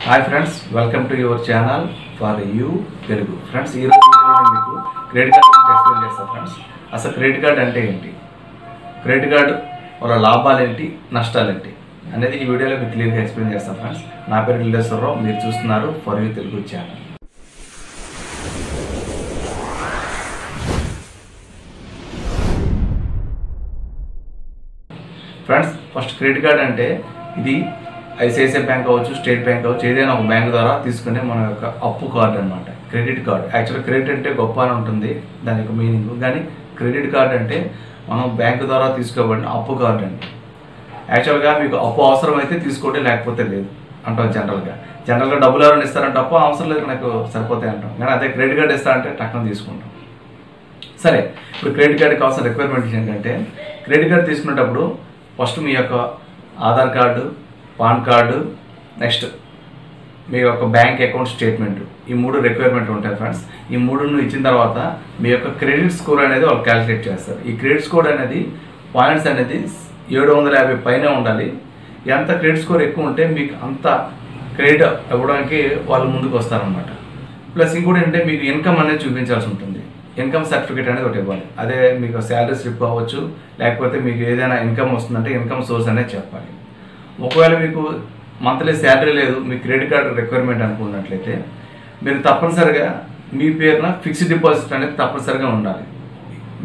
Hi friends, welcome to your channel for you Telugu. Friends, ఈరోజు నేను మీకు క్రెడిట్ కార్డ్ గురించి ఎక్స్ప్లెయిన్ చేస్తాను. ఫ్రెండ్స్, అసలు క్రెడిట్ కార్డ్ అంటే ఏంటి, క్రెడిట్ కార్డు వాళ్ళ లాభాలు ఏంటి, నష్టాలు ఏంటి అనేది ఈ వీడియోలో మీకు క్లియర్గా ఎక్స్ప్లెయిన్ చేస్తాను. ఫ్రెండ్స్, నా పేరు లిల్లేశ్వరరావు, మీరు చూస్తున్నారు for you Telugu channel. Friends, first credit card అంటే ఇది ఐసిఐసిఐ బ్యాంక్ అవ్వచ్చు, స్టేట్ బ్యాంక్ అవ్వచ్చు, ఏదైనా ఒక బ్యాంక్ ద్వారా తీసుకునే మన యొక్క అప్పు కార్డు అనమాట క్రెడిట్ కార్డు. యాక్చువల్గా క్రెడిట్ అంటే గొప్ప అని ఉంటుంది దాని యొక్క మీనింగ్, కానీ క్రెడిట్ కార్డు అంటే మనం బ్యాంక్ ద్వారా తీసుకోబడిన అప్పు కార్డు అండి. యాక్చువల్గా మీకు అప్పు అవసరం అయితే తీసుకోండి, లేకపోతే లేదు అంటాం. జనరల్గా డబ్బులు ఎవరైనా ఇస్తారంటే అప్పు అవసరం లేదు, నాకు సరిపోతాయి అంటాం. కానీ అదే క్రెడిట్ కార్డు ఇస్తారంటే టక్కున తీసుకుంటాం. సరే, ఇప్పుడు క్రెడిట్ కార్డుకి కావాల్సిన రిక్వైర్మెంట్ ఏంటంటే, క్రెడిట్ కార్డు తీసుకునేటప్పుడు ఫస్ట్ మీ యొక్క Aadhaar card, PAN card, next మీ యొక్క బ్యాంక్ అకౌంట్ స్టేట్మెంట్, ఈ మూడు రిక్వైర్మెంట్ ఉంటాయి. ఫ్రెండ్స్, ఈ మూడును ఇచ్చిన తర్వాత మీ యొక్క క్రెడిట్ స్కోర్ అనేది వాళ్ళు క్యాలిక్యులేట్ చేస్తారు. ఈ క్రెడిట్ స్కోర్ అనేది పాయింట్స్ అనేది 750 పైనే ఉండాలి. ఎంత క్రెడిట్ స్కోర్ ఎక్కువ ఉంటే మీకు అంత క్రెడిట్ ఇవ్వడానికి వాళ్ళు ముందుకు వస్తారనమాట. ప్లస్ ఇంకోటి ఏంటంటే మీకు ఇన్కమ్ అనేది చూపించాల్సి ఉంటుంది. ఇన్కమ్ సర్టిఫికేట్ అనేది ఒకటి ఇవ్వాలి. అదే మీకు శాలరీ స్లిప్ అవ్వచ్చు, లేకపోతే మీకు ఏదైనా ఇన్కమ్ వస్తుందంటే ఇన్కమ్ సోర్స్ అనేది చెప్పాలి. ఒకవేళ మీకు మంత్లీ శాలరీ లేదు, మీ క్రెడిట్ కార్డు రిక్వైర్మెంట్ అనుకున్నట్లయితే మీరు తప్పనిసరిగా మీ పేరున ఫిక్స్డ్ డిపాజిట్ అనేది తప్పనిసరిగా ఉండాలి.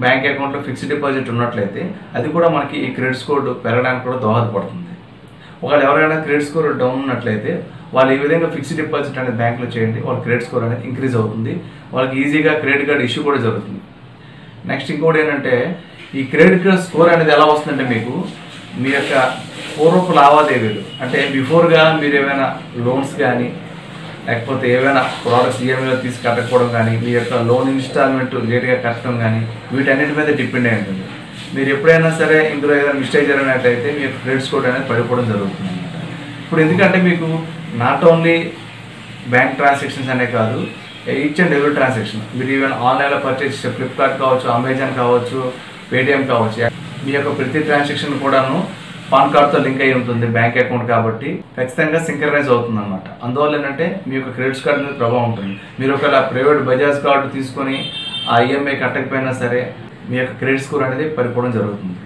బ్యాంక్ అకౌంట్లో ఫిక్స్డ్ డిపాజిట్ ఉన్నట్లయితే అది కూడా మనకి ఈ క్రెడిట్ స్కోర్ పెరగడానికి కూడా దోహదపడుతుంది. ఒకవేళ ఎవరైనా క్రెడిట్ స్కోర్ డౌన్ ఉన్నట్లయితే వాళ్ళు ఈ విధంగా ఫిక్స్డ్ డిపాజిట్ అనేది బ్యాంకులో చేయండి, వాళ్ళ క్రెడిట్ స్కోర్ అనేది ఇంక్రీజ్ అవుతుంది, వాళ్ళకి ఈజీగా క్రెడిట్ కార్డు ఇష్యూ కూడా జరుగుతుంది. నెక్స్ట్ ఇంకోటి ఏంటంటే, ఈ క్రెడిట్ కార్డ్ స్కోర్ అనేది ఎలా వస్తుందంటే మీకు మీ యొక్క పూర్వపు లావాదేవీలు అంటే బిఫోర్గా మీరు ఏమైనా లోన్స్ కానీ లేకపోతే ఏమైనా ప్రోడక్ట్స్ ఈఎంఐలో తీసి కట్టకపోవడం కానీ, మీ యొక్క లోన్ ఇన్స్టాల్మెంట్ లేట్గా కట్టడం కానీ, వీటన్నిటి మీద డిపెండ్ అయి ఉంటుంది. మీరు ఎప్పుడైనా సరే ఇందులో ఏదైనా మిస్టేక్ జరిగినట్లయితే మీ యొక్క క్రెడిట్ స్కోర్ అనేది పడిపోవడం జరుగుతుంది అన్నమాట. ఇప్పుడు ఎందుకంటే మీకు నాట్ ఓన్లీ బ్యాంక్ ట్రాన్సాక్షన్స్ అనే కాదు, ఈచ్ అండ్ ఎవ్రీ ట్రాన్సాక్షన్ మీరు ఈవెన్ ఆన్లైన్లో పర్చేస్ చేసే ఫ్లిప్కార్ట్ కావచ్చు, అమెజాన్ కావచ్చు, పేటిఎం కావచ్చు, మీ యొక్క ప్రతి ట్రాన్సాక్షన్ కూడాను పాన్ కార్డ్తో లింక్ అయి ఉంటుంది బ్యాంక్ అకౌంట్ కాబట్టి ఖచ్చితంగా సింక్రనైజ్ అవుతుంది అనమాట. అందువల్ల ఏంటంటే మీ యొక్క క్రెడిట్ కార్డు మీద ప్రభావం ఉంటుంది. మీరు ఒకవేళ ప్రైవేట్ బజాజ్ కార్డు తీసుకొని ఆ ఈఎంఐ కట్టకపోయినా సరే మీ యొక్క క్రెడిట్ స్కోర్ అనేది పడిపోవడం జరుగుతుంది.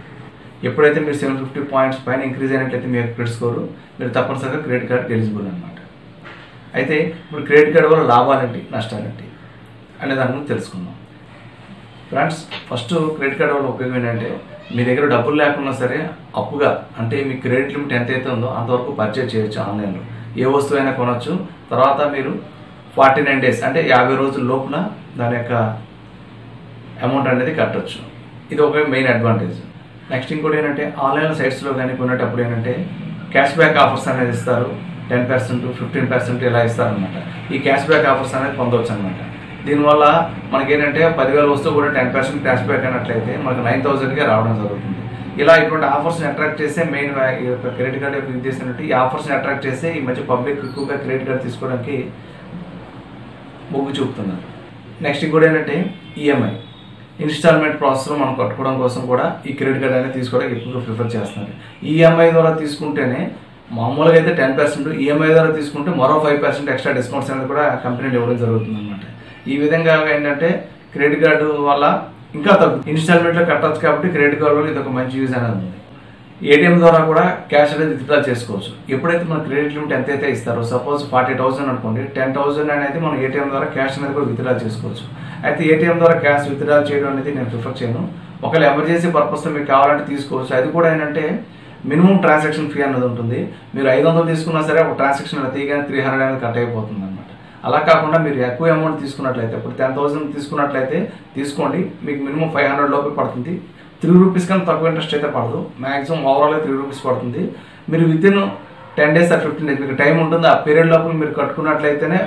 ఎప్పుడైతే మీరు 750 పాయింట్స్ పైన ఇంక్రీజ్ అయినట్లయితే మీ యొక్క క్రెడిట్ స్కోరు మీరు తప్పనిసరిగా క్రెడిట్ కార్డుకి ఎలిజిబుల్ అనమాట. అయితే ఇప్పుడు క్రెడిట్ కార్డు వల్ల లాభాలేంటి, నష్టాలేంటి అనే దాని గురించి తెలుసుకుందాం. ఫ్రెండ్స్, ఫస్ట్ క్రెడిట్ కార్డు వల్ల ఉపయోగం ఏంటంటే, మీ దగ్గర డబ్బులు లేకున్నా సరే అప్పుగా అంటే మీ క్రెడిట్ లిమిట్ ఎంత అయితే ఉందో అంతవరకు పర్చేజ్ చేయొచ్చు. ఆన్లైన్లో ఏ వస్తువు అయినా కొనవచ్చు. తర్వాత మీరు 49 డేస్ అంటే 50 రోజుల లోపల దాని యొక్క అమౌంట్ అనేది కట్టవచ్చు. ఇది ఒక మెయిన్ అడ్వాంటేజ్. నెక్స్ట్ ఇంకోటి ఏంటంటే, ఆన్లైన్ సైట్స్లో కానీ కొనేటప్పుడు ఏంటంటే క్యాష్ బ్యాక్ ఆఫర్స్ అనేది ఇస్తారు. 10%, 15% ఇలా ఇస్తారనమాట. ఈ క్యాష్ బ్యాక్ ఆఫర్స్ అనేది పొందవచ్చు అనమాట. దీనివల్ల మనకేంటంటే 10,000 వస్తువు కూడా 10% క్యాష్ బ్యాక్ అయినట్లయితే మనకు 9,000కే రావడం జరుగుతుంది. ఇలా ఇటువంటి ఆఫర్స్ని అట్రాక్ట్ చేస్తే మెయిన్ ఈ యొక్క క్రెడిట్ కార్డు యొక్క ఉద్దేశం ఏంటంటే, ఈ ఆఫర్స్ని అట్రాక్ట్ చేస్తే ఈ మధ్య పబ్లిక్ ఎక్కువగా క్రెడిట్ కార్డు తీసుకోవడానికి మొగ్గు చూపుతున్నారు. నెక్స్ట్ ఇంకోటి ఏంటంటే ఈఎంఐ ఇన్స్టాల్మెంట్ ప్రాసెస్లో మనం కట్టుకోవడం కోసం కూడా ఈ క్రెడిట్ కార్డు అనేది తీసుకోవడానికి ఎక్కువగా ప్రిఫర్ చేస్తున్నారు. ఈఎంఐ ద్వారా తీసుకుంటేనే మామూలుగా అయితే 10%, ఈఎంఐ ద్వారా తీసుకుంటే మరో 5% ఎక్స్ట్రా డిస్కౌంట్స్ అనేది కూడా కంపెనీలు ఇవ్వడం జరుగుతుంది అనమాట. ఈ విధంగా ఏంటంటే క్రెడిట్ కార్డు వల్ల ఇంకా తగ్గుతుంది. ఇన్స్టాల్మెంట్లో కట్టచ్చు కాబట్టి క్రెడిట్ కార్డు వల్ల ఇది ఒక మంచి యూజ్ అనేది ఉంది. ఏటీఎం ద్వారా కూడా క్యాష్ అనేది విత్డ్రా చేసుకోవచ్చు. ఎప్పుడైతే మన క్రెడిట్ లిమిట్ ఎంతైతే ఇస్తారో, సపోజ్ 40,000 అనుకోండి, 10,000 అనేది మనం ఏటీఎం ద్వారా క్యాష్ అనేది కూడా విత్డ్రా చేసుకోవచ్చు. అయితే ఏటీఎం ద్వారా క్యాష్ విత్డ్రా చేయడం అనేది నేను ప్రిఫర్ చేయను. ఒకవేళ ఎమర్జెన్సీ పర్పస్లో మీకు కావాలంటే తీసుకోవచ్చు. అది కూడా ఏంటంటే మినిమం ట్రాన్సాక్షన్ ఫీ అనేది ఉంటుంది. మీరు 500 తీసుకున్నా సరే ఒక ట్రాన్సాక్షన్ అనేది తీయగానే 300 అనేది కట్ అయిపోతుంది అనమాట. అలా కాకుండా మీరు ఎక్కువ అమౌంట్ తీసుకున్నట్లయితే, ఇప్పుడు 10,000 తీసుకున్నట్లయితే తీసుకోండి, మీకు మినిమం 500 లోపే పడుతుంది. 3 రూపీస్ కన్నా తక్కువ ఇంట్రెస్ట్ అయితే పడదు. మ్యాక్సిమం ఓవరాల్గా 3 రూపీస్ పడుతుంది. మీరు వితిన్ 10 days ఆర్ 15 days మీకు టైం ఉంటుంది. ఆ పీరియడ్ లోపల మీరు కట్టుకున్నట్లయితేనే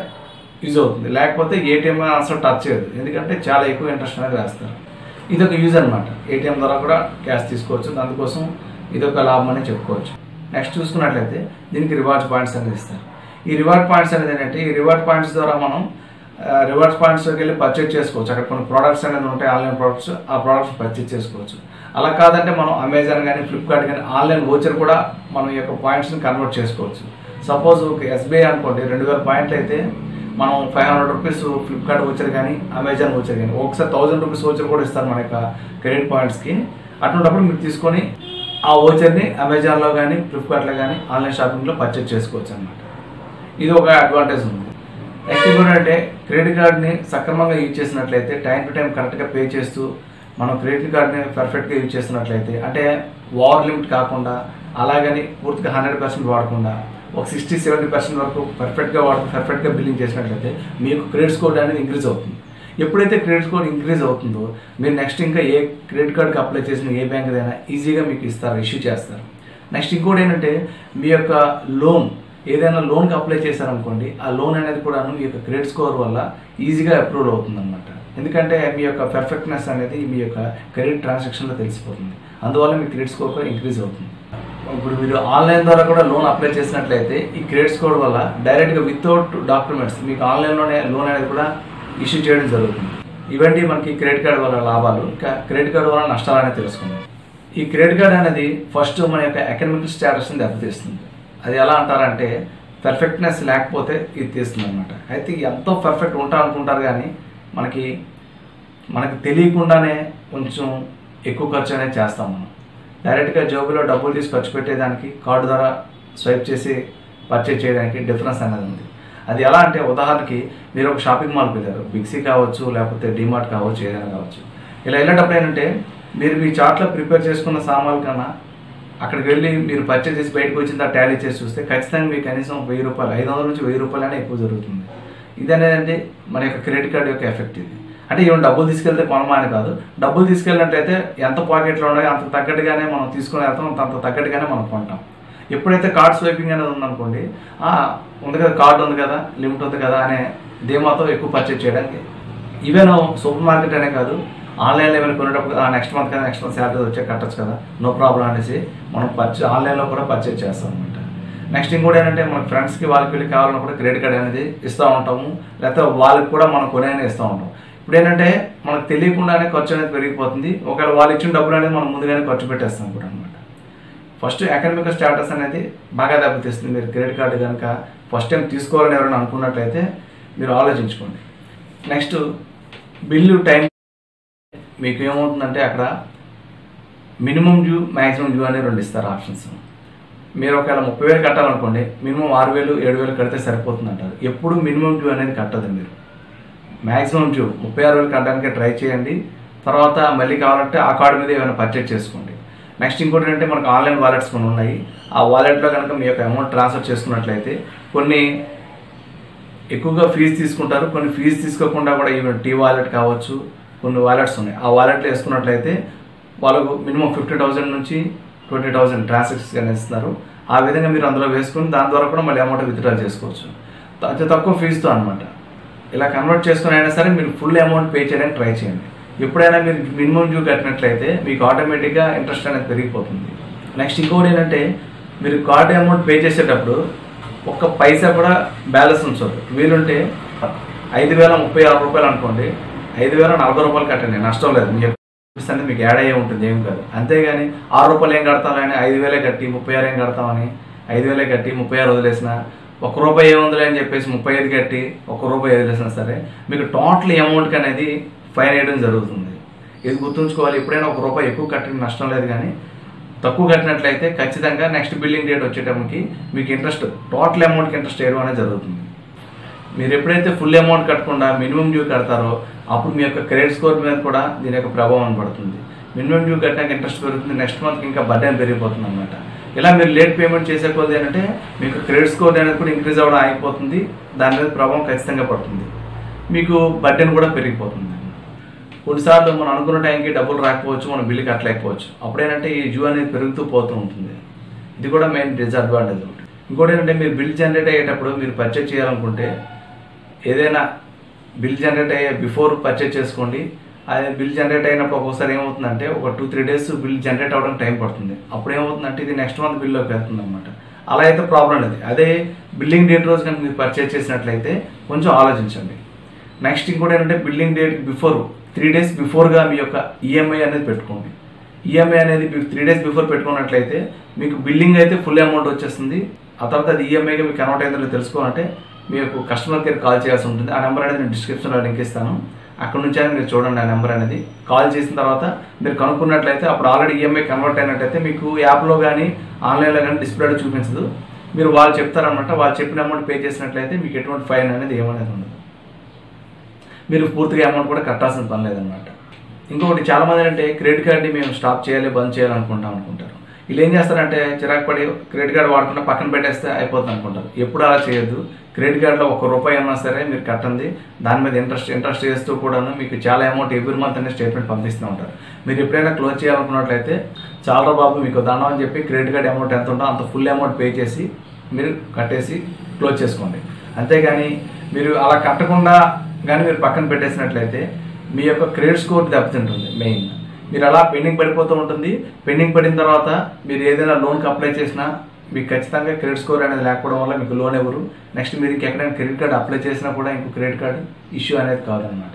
యూజ్ అవుతుంది. లేకపోతే ఏటీఎం అసలు టచ్ చేయదు, ఎందుకంటే చాలా ఎక్కువ ఇంట్రెస్ట్ అనేది వేస్తారు. ఇది ఒక యూజ్ అనమాట. ఏటీఎం ద్వారా కూడా క్యాష్ తీసుకోవచ్చు. అందుకోసం ఇది ఒక లాభం అని చెప్పుకోవచ్చు. నెక్స్ట్ చూసుకున్నట్లయితే దీనికి రివార్డ్స్ పాయింట్స్ అనేది ఇస్తారు. ఈ రివార్డ్ పాయింట్స్ అనేది ఏంటంటే, ఈ రివార్డ్ పాయింట్స్ ద్వారా మనం రివార్డ్స్ పాయింట్స్లోకి వెళ్ళి పర్చేజ్ చేసుకోవచ్చు. అక్కడ కొన్ని ప్రోడక్ట్స్ అనేది ఉంటాయి, ఆన్లైన్ ప్రోడక్ట్స్, ఆ ప్రోడక్ట్స్ పర్చేజ్ చేసుకోవచ్చు. అలా కాదంటే మనం అమెజాన్ కానీ, ఫ్లిప్కార్ట్ కానీ ఆన్లైన్ వోచర్ కూడా మనం ఈ యొక్క పాయింట్స్ని కన్వర్ట్ చేసుకోవచ్చు. సపోజ్ ఒక ఎస్బీఐ అనుకోండి 2000 పాయింట్లు అయితే మనం 500 రూపీస్ ఫ్లిప్కార్ట్ వచ్చారు కానీ అమెజాన్ వచ్చారు కానీ ఒకసారి 1000 రూపీస్ ఓచర్ కూడా ఇస్తారు మన యొక్క క్రెడిట్ పాయింట్స్కి. అటువంటిప్పుడు మీరు తీసుకొని ఆ ఓచర్ని అమెజాన్లో కానీ ఫ్లిప్కార్ట్లో కానీ ఆన్లైన్ షాపింగ్లో పర్చేజ్ చేసుకోవచ్చు అనమాట. ఇది ఒక అడ్వాంటేజ్ ఉంది. నెక్స్ట్ ఏంటంటే క్రెడిట్ కార్డ్ని సక్రమంగా యూజ్ చేసినట్లయితే టైం టు టైం కరెక్ట్గా పే చేస్తూ మనం క్రెడిట్ కార్డ్ని పర్ఫెక్ట్గా యూజ్ చేసినట్లయితే అంటే ఓవర్ లిమిట్ కాకుండా అలాగని పూర్తిగా 100% వాడకుండా ఒక 60-70% వరకు పర్ఫెక్ట్గా వాడుతూ పర్ఫెక్ట్గా బిల్లింగ్ చేసినట్లయితే మీకు క్రెడిట్ స్కోర్ అనేది ఇంక్రీజ్ అవుతుంది. ఎప్పుడైతే క్రెడిట్ స్కోర్ ఇంక్రీజ్ అవుతుందో మీరు నెక్స్ట్ ఇంకా ఏ క్రెడిట్ కార్డ్కి అప్లై చేసిన ఏ బ్యాంక్ అయినా ఈజీగా మీకు ఇస్తారు, ఇష్యూ చేస్తారు. నెక్స్ట్ ఇంకోటి ఏంటంటే మీ యొక్క లోన్ ఏదైనా లోన్కి అప్లై చేశారనుకోండి, ఆ లోన్ అనేది కూడా మీ యొక్క క్రెడిట్ స్కోర్ వల్ల ఈజీగా అప్రూవ్ అవుతుంది అనమాట. ఎందుకంటే మీ యొక్క పర్ఫెక్ట్నెస్ అనేది మీ యొక్క క్రెడిట్ ట్రాన్సాక్షన్లో తెలిసిపోతుంది. అందువల్ల మీ క్రెడిట్ స్కోర్ కూడా ఇంక్రీజ్ అవుతుంది. ఇప్పుడు మీరు ఆన్లైన్ ద్వారా కూడా లోన్ అప్లై చేసినట్లయితే ఈ క్రెడిట్ స్కోర్ వల్ల డైరెక్ట్గా వితౌట్ డాక్యుమెంట్స్ మీకు ఆన్లైన్లోనే లోన్ అనేది కూడా ఇష్యూ చేయడం జరుగుతుంది. ఇవన్నీ మనకి క్రెడిట్ కార్డు వల్ల లాభాలు. ఇంకా క్రెడిట్ కార్డు వల్ల నష్టాలు అనేది తెలుసుకుందాం. ఈ క్రెడిట్ కార్డ్ అనేది ఫస్ట్ మన యొక్క ఎకనామిక్ స్టేటస్ని దెబ్బతీస్తుంది. అది ఎలా అంటారంటే పర్ఫెక్ట్నెస్ లేకపోతే ఇది తీస్తుంది అనమాట. అయితే ఎంతో పర్ఫెక్ట్ ఉంటా అనుకుంటారు కానీ మనకి తెలియకుండానే కొంచెం ఎక్కువ ఖర్చు అనేది చేస్తాం. మనం డైరెక్ట్గా జోబులో డబ్బులు తీసి ఖర్చు పెట్టేదానికి కార్డు ద్వారా స్వైప్ చేసి పర్చేజ్ చేయడానికి డిఫరెన్స్ అనేది ఉంది. అది ఎలా అంటే ఉదాహరణకి మీరు ఒక షాపింగ్ మాల్కి వెళ్ళారు, బిగ్సీ కావచ్చు లేకపోతే డిమార్ట్ కావచ్చు, ఏదైనా కావచ్చు. ఇలా వెళ్ళేటప్పుడు ఏంటంటే మీరు మీ చార్ట్లో ప్రిపేర్ చేసుకున్న సామాన్ల కన్నా అక్కడికి వెళ్ళి మీరు పర్చేజ్ చేసి బయటకు వచ్చిన తర్వాత టాలీ చేసి చూస్తే ఖచ్చితంగా మీకు కనీసం 1000 రూపాయలు 500 నుంచి 1000 రూపాయలు అనేది ఎక్కువ జరుగుతుంది. ఇది అనేది మన యొక్క క్రెడిట్ కార్డు యొక్క ఎఫెక్ట్. ఇది అంటే ఇవన్నీ డబ్బులు తీసుకెళ్తే కొనమా అని కాదు, డబ్బులు తీసుకెళ్ళినట్లయితే ఎంత పాకెట్లో ఉన్నాయో అంత తగ్గట్టుగానే మనం తీసుకుని వెళ్తాం, అంత తగ్గట్టుగానే మనం కొంటాం. ఎప్పుడైతే కార్డ్ స్వైపింగ్ అనేది ఉందనుకోండి, ఉంది కదా కార్డు ఉంది కదా లిమిట్ ఉంది కదా అనే ధీమాతో ఎక్కువ పర్చేజ్ చేయడానికి. ఈవెన్ సూపర్ మార్కెట్ అనే కాదు, ఆన్లైన్లో ఏమైనా కొనేటప్పుడు నెక్స్ట్ మంత్ కదా నెక్స్ట్ మంత్ శాలరీ వచ్చే కట్టచ్చు కదా, నో ప్రాబ్లం అనేసి మనం ఆన్లైన్లో కూడా పర్చేజ్ చేస్తాం అనమాట. నెక్స్ట్ ఇంకోటి ఏంటంటే మన ఫ్రెండ్స్కి వాళ్ళకి వెళ్ళి కావాలన్నప్పుడు క్రెడిట్ కార్డ్ అనేది ఇస్తూ ఉంటాము, లేకపోతే వాళ్ళకి కూడా మనం కొనేనే ఇస్తూ ఉంటాం. ఇప్పుడు ఏంటంటే మనకు తెలియకుండానే ఖర్చు అనేది పెరిగిపోతుంది. ఒకవేళ వాళ్ళు ఇచ్చిన డబ్బులు అనేది మనం ముందుగానే ఖర్చు పెట్టేస్తాం కూడా అనమాట. ఫస్ట్ ఎకనామిక్ స్టేటస్ అనేది బాగా దెబ్బతీస్తుంది. మీరు క్రెడిట్ కార్డు కనుక ఫస్ట్ టైం తీసుకోవాలని ఎవరైనా అనుకున్నట్లయితే మీరు ఆలోచించుకోండి. నెక్స్ట్ బిల్లు టైం మీకు ఏమవుతుందంటే అక్కడ మినిమం డ్యూ మ్యాక్సిమం డ్యూ అనేది 2 ఇస్తారు ఆప్షన్స్. మీరు ఒకవేళ 30,000 కట్టాలనుకోండి, మినిమం 6,000 7,000 కడితే సరిపోతుంది అంటారు. ఎప్పుడు మినిమం డ్యూ అనేది కట్టదు. మీరు మ్యాక్సిమం డ్యూ 36,000 కట్టడానికి ట్రై చేయండి. తర్వాత మళ్ళీ కావాలంటే ఆ కార్డు మీద ఏమైనా పర్చేజ్ చేసుకోండి. నెక్స్ట్ ఇంకోటి ఏంటంటే మనకు ఆన్లైన్ వాలెట్స్ కొన్ని ఉన్నాయి. ఆ వాలెట్లో కనుక మీ యొక్క అమౌంట్ ట్రాన్స్ఫర్ చేసుకున్నట్లయితే కొన్ని ఎక్కువగా ఫీజు తీసుకుంటారు, కొన్ని ఫీజు తీసుకోకుండా కూడా ఈవెన్ టీ వాలెట్ కావచ్చు, కొన్ని వాలెట్స్ ఉన్నాయి. ఆ వాలెట్లో వేసుకున్నట్లయితే వాళ్ళకు మినిమం 50,000 నుంచి 20,000 ట్రాన్సాక్షన్స్ ఇస్తున్నారు. ఆ విధంగా మీరు అందులో వేసుకుని దాని ద్వారా కూడా మళ్ళీ అమౌంట్ విత్డ్రా చేసుకోవచ్చు అతి తక్కువ ఫీజుతో అనమాట. ఇలా కన్వర్ట్ చేసుకుని అయినా సరే మీరు ఫుల్ అమౌంట్ పే చేయడానికి ట్రై చేయండి. ఎప్పుడైనా మీరు మినిమం డ్యూ కట్టినట్లయితే మీకు ఆటోమేటిక్గా ఇంట్రెస్ట్ అనేది పెరిగిపోతుంది. నెక్స్ట్ ఇంకోటి ఏంటంటే మీరు కార్డు అమౌంట్ పే చేసేటప్పుడు ఒక్క పైసా కూడా బ్యాలెన్స్ ఉంచదు. వీలుంటే 5,036 రూపాయలు అనుకోండి, 5,040 రూపాయలు కట్టండి, నష్టం లేదు. మీ అనేది మీకు యాడ్ అయ్యే ఉంటుంది, ఏం కాదు. అంతేగాని 6 రూపాయలు ఏం కడతామని 5,000 కట్టి 36 ఏం కడతామని 5,000 కట్టి 36 వదిలేసిన, 1 రూపాయి ఏముందిలే అని చెప్పేసి 35 కట్టి 1 రూపాయి వదిలేసినా సరే మీకు టోటల్ అమౌంట్కి అనేది ఫైన్ వేయడం జరుగుతుంది. ఇది గుర్తుంచుకోవాలి. ఎప్పుడైనా 1 రూపాయి ఎక్కువ కట్టిన నష్టం లేదు, కానీ తక్కువ కట్టినట్లయితే ఖచ్చితంగా నెక్స్ట్ బిల్లింగ్ డేట్ వచ్చేటప్పటికి మీకు ఇంట్రెస్ట్ టోటల్ అమౌంట్కి ఇంట్రెస్ట్ వేయడం అనేది జరుగుతుంది. మీరు ఎప్పుడైతే ఫుల్ అమౌంట్ కట్టకుండా మినిమం డ్యూ కడతారో అప్పుడు మీ యొక్క క్రెడిట్ స్కోర్ మీద కూడా దీని యొక్క ప్రభావం పడుతుంది. మినిమం డ్యూ కట్టాక ఇంట్రెస్ట్ పెరుగుతుంది, నెక్స్ట్ మంత్కి ఇంకా బర్డెన్ పెరిగిపోతుంది అనమాట. ఇలా మీరు లేట్ పేమెంట్ చేసే కొద్ది ఏంటంటే మీకు క్రెడిట్ స్కోర్ అనేది కూడా ఇంక్రీజ్ అవ్వడం అయిపోతుంది, దాని మీద ప్రభావం ఖచ్చితంగా పడుతుంది, మీకు బర్డెన్ కూడా పెరిగిపోతుంది. కొన్నిసార్లు మనం అనుకున్న టైంకి డబ్బులు రాకపోవచ్చు, మనం బిల్లు కట్టలేకపోవచ్చు. అప్పుడేంటంటే ఈ డ్యూ అనేది పెరుగుతూ పోతూ ఉంటుంది. ఇది కూడా మెయిన్ డిసడ్వాంటేజ్ ఒకటి. ఇంకోటి ఏంటంటే మీరు బిల్ జనరేట్ అయ్యేటప్పుడు మీరు పర్చేజ్ చేయాలనుకుంటే ఏదైనా బిల్ జనరేట్ అయ్యే బిఫోర్ పర్చేజ్ చేసుకోండి. అదే బిల్ జనరేట్ అయినప్పుడు ఒక్కోసారి ఏమవుతుందంటే ఒక 2-3 డేస్ బిల్ జనరేట్ అవ్వడానికి టైం పడుతుంది. అప్పుడు ఏమవుతుందంటే ఇది నెక్స్ట్ మంత్ బిల్లోకి వెళ్తుంది అనమాట. అలా అయితే ప్రాబ్లం లేదు. అదే బిల్లింగ్ డేట్ రోజు కనుక మీరు పర్చేజ్ చేసినట్లయితే కొంచెం ఆలోచించండి. నెక్స్ట్ ఇంకోటి ఏంటంటే బిల్లింగ్ డేట్ బిఫోర్ 3 డేస్ బిఫోర్గా మీ యొక్క ఈఎంఐ అనేది పెట్టుకోండి. ఈఎంఐ అనేది 3 డేస్ బిఫోర్ పెట్టుకున్నట్లయితే మీకు బిల్లింగ్ అయితే ఫుల్ అమౌంట్ వచ్చేస్తుంది, ఆ తర్వాత అది ఈఎంఐగా మీకు కన్వర్ట్ అయిందో తెలుసుకోవాలంటే మీకు కస్టమర్ కేర్ కాల్ చేయాల్సి ఉంటుంది. ఆ నెంబర్ అనేది నేను డిస్క్రిప్షన్లో లింక్ ఇస్తాను. అక్కడ నుంచి అయినా మీరు చూడండి. ఆ నెంబర్ అనేది కాల్ చేసిన తర్వాత మీరు కనుక్కున్నట్లయితే అప్పుడు ఆల్రెడీ ఈఎంఐ కన్వర్ట్ అయినట్లయితే మీకు యాప్లో కానీ ఆన్లైన్లో కానీ డిస్ప్లేలో చూపించదు. మీరు వాళ్ళు చెప్తారనమాట. వాళ్ళు చెప్పిన అమౌంట్ పే చేసినట్లయితే మీకు ఎటువంటి ఫైన్ అనేది ఏమనేది ఉండదు. మీరు పూర్తిగా అమౌంట్ కూడా కట్టాల్సిన పని లేదనమాట. ఇంకొకటి చాలామంది అంటే క్రెడిట్ కార్డ్ని మేము స్టాప్ చేయాలి, బంద్ చేయాలనుకుంటారు. వీళ్ళు ఏం చేస్తారంటే చిరాకు పడి క్రెడిట్ కార్డు వాడకుండా పక్కన పెట్టేస్తే అయిపోతుంది అనుకుంటారు. ఎప్పుడు అలా చేయొద్దు. క్రెడిట్ కార్డులో ₹1 అయినా సరే మీరు కట్టండి. దాని మీద ఇంట్రెస్ట్ చేస్తూ కూడాను మీకు చాలా అమౌంట్ ఎవ్రీ మంత్ అనే స్టేట్మెంట్ పంపిస్తూ ఉంటారు. మీరు ఎప్పుడైనా క్లోజ్ చేయాలనుకున్నట్లయితే చాలా బాబు మీకు దండం అని చెప్పి క్రెడిట్ కార్డ్ అమౌంట్ ఎంత ఉందో అంత ఫుల్ అమౌంట్ పే చేసి మీరు కట్టేసి క్లోజ్ చేసుకోండి. అంతేగాని మీరు అలా కట్టకుండా కానీ మీరు పక్కన పెట్టేసినట్లయితే మీ యొక్క క్రెడిట్ స్కోర్ దెబ్బతింటుంది. మెయిన్ మీరు అలా పెండింగ్ పడిపోతూ ఉంటుంది. పెండింగ్ పడిన తర్వాత మీరు ఏదైనా లోన్కి అప్లై చేసినా మీకు ఖచ్చితంగా క్రెడిట్ స్కోర్ అనేది లేకపోవడం వల్ల మీకు లోన్ ఎవరు. నెక్స్ట్ మీరు ఎక్కడైనా క్రెడిట్ కార్డ్ అప్లై చేసినా కూడా ఇంకో క్రెడిట్ కార్డ్ ఇష్యూ అనేది కాదనమాట.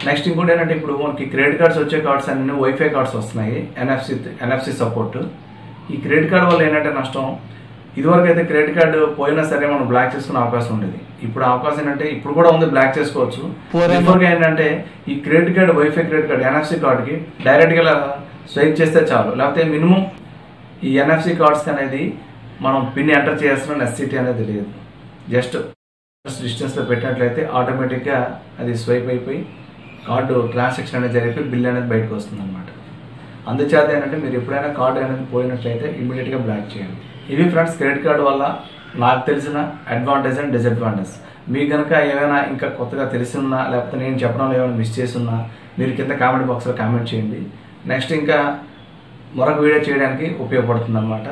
నెక్స్ట్ ఇంకోటి ఏంటంటే ఇప్పుడు మనకి క్రెడిట్ కార్డ్స్ వచ్చే కార్డ్స్ అన్నీ వైఫై కార్డ్స్ వస్తున్నాయి, ఎన్ఎఫ్సి సపోర్ట్. ఈ క్రెడిట్ కార్డ్ వల్ల ఏంటంటే నష్టం, ఇదివరకు అయితే క్రెడిట్ కార్డు పోయినా సరే మనం బ్లాక్ చేసుకునే అవకాశం ఉండేది. ఇప్పుడు అవకాశం ఏంటంటే ఇప్పుడు కూడా ఉంది, బ్లాక్ చేసుకోవచ్చు. ఇదివరకు ఏంటంటే ఈ credit card wifi credit card NFC కార్డుకి డైరెక్ట్గా స్వైప్ చేస్తే చాలు. లేకపోతే మినిమం ఈ ఎన్ఎఫ్సి కార్డ్స్కి అనేది మనం పిన్ ఎంటర్ చేయాల్సిన నెసెసిటీ అనేది లేదు. జస్ట్ డిస్టెన్స్లో పెట్టినట్లయితే ఆటోమేటిక్గా అది స్వైప్ అయిపోయి కార్డు ట్రాన్సాక్షన్ అనేది జరిగిపోయి బిల్ అనేది బయటకు వస్తుంది అనమాట. అందుచేత ఏంటంటే మీరు ఎప్పుడైనా కార్డు అనేది పోయినట్లయితే ఇమీడియట్గా బ్లాక్ చేయండి. ఇవి ఫ్రెండ్స్ క్రెడిట్ కార్డు వల్ల నాకు తెలిసిన అడ్వాంటేజ్ అండ్ డిసడ్వాంటేజ్. మీకు కనుక ఏమైనా ఇంకా కొత్తగా తెలిసి ఉన్నా లేకపోతే నేను చెప్పడంలో ఏమైనా మిస్ చేసి ఉన్నా మీరు కింద కామెంట్ బాక్స్లో కామెంట్ చేయండి. నెక్స్ట్ ఇంకా మరొక వీడియో చేయడానికి ఉపయోగపడుతుంది అనమాట.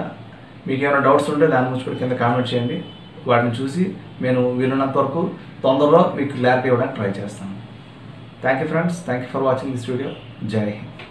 మీకు ఏమైనా డౌట్స్ ఉంటే దాని గురించి కూడా కింద కామెంట్ చేయండి. వాటిని చూసి నేను వీలున్నంత వరకు తొందరలో మీకు క్లారిటీ ఇవ్వడానికి ట్రై చేస్తాను. Thank you friends. Thank you for watching this video. జై హింద్.